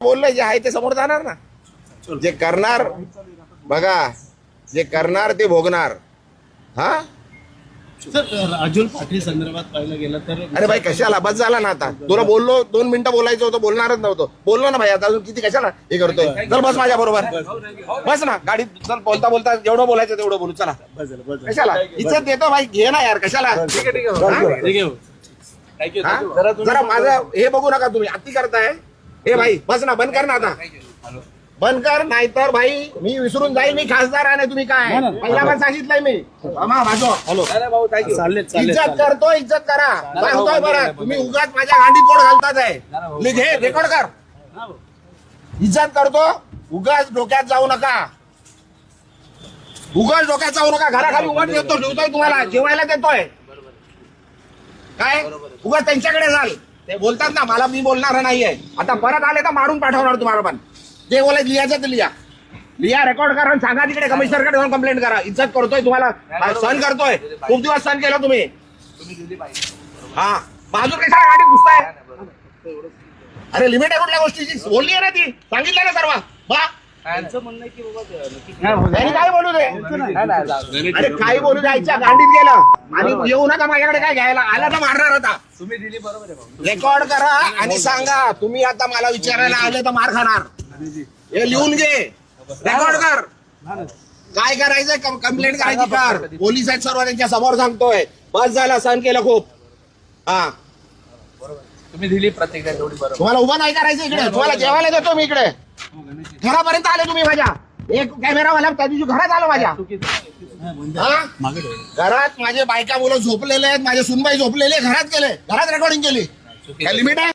बोललंय जे आहे ते समोर जाणार ना. जे करणार बघा, जे करणार ते भोगणार. हा सर, राजूल पाटील संदर्भात पाहिलं गेलं तर अरे भाई कशाला, बस झाला ना आता. तुला बोललो 2 मिनिटं बोलायचं होतं, बोलणारच नव्हतं. बोललो ना भाई, आता अजून किती कशाला हे करतोय. चल बस माझ्या बरोबर, बस ना गाडीत. चल बोलता बोलता जेवढं बोलायचं तेवढं बोलू. चला कशाला इज्जत देतो भाई, घे ना यार कशाला. जरा माझं हे बघू नका तुम्ही, अति करताय. हे भाई बस ना, बंद कर ना आता, बंद कर. नाहीतर भाई मी विसरून जाईल मी खासदार आहे. तुम्ही काय पहिला पण सांगितलंय मी. इज्जत करतो, इज्जत करा. सांगतोय बरं, तुम्ही उगाच माझ्या गांडीत पोट घालतात आहे. घे रेकॉर्ड कर. इज्जत करतो, उगाच डोक्यात जाऊ नका. उगाच डोक्यात जाऊ नका. घराखाली उगाच देतो, ठेवतोय तुम्हाला, जेवायला देतोय. काय उगाच त्यांच्याकडे जाल. ते बोलतात ना मला, मी बोलणार नाहीये. आता परत आले तर मारून पाठवणार तुम्हाला. पण जे बोलायचं लिहायचं ते लिहा, लिहा, रेकॉर्ड करा, सांगा तिकडे कमिशनरकडे जाऊन कंप्लेंट करा. इज्जत करतोय तुम्हाला, सहन करतोय. खूप दिवस सहन केलं तुम्ही. हा बाजू कशा गाडीत घुसताय. अरे लिमिट आहे कुठल्या गोष्टीची, बोलली आहे ना ती, सांगितलं ना सर्व. त्यांनी काय बोलू दे, अरे काही बोलू द्यायच्या. गांडीत गेलं आणि येऊ नका माझ्याकडे काय घ्यायला. आला तर मारणार होता. तुम्ही दिली बरोबर आहे. रेकॉर्ड करा आणि सांगा. तुम्ही आता मला विचारायला आले तर मार खाणार. हे लिहून घे, रेकॉर्ड कर. काय करायचंय, कंप्लेंट करायची कर. पोलीस आहेत सर्व, त्यांच्या समोर सांगतोय. बस झाला, सहन केलं खूप. हा तुम्ही दिली प्रतिक्रिया तेवढी बरोबर. तुम्हाला उभं नाही करायचं इकडे. तुम्हाला जेवायला देतो मी इकडे. घरापर्यंत आले तुम्ही माझ्या. एक कॅमेरावाला त्या दिवशी घरात आलो माझ्या. घरात माझे बायका मुलं झोपलेले आहेत, माझे सुनबाई झोपलेले, घरात गेले, घरात रेकॉर्डिंग केली. काय लिमिट आहे.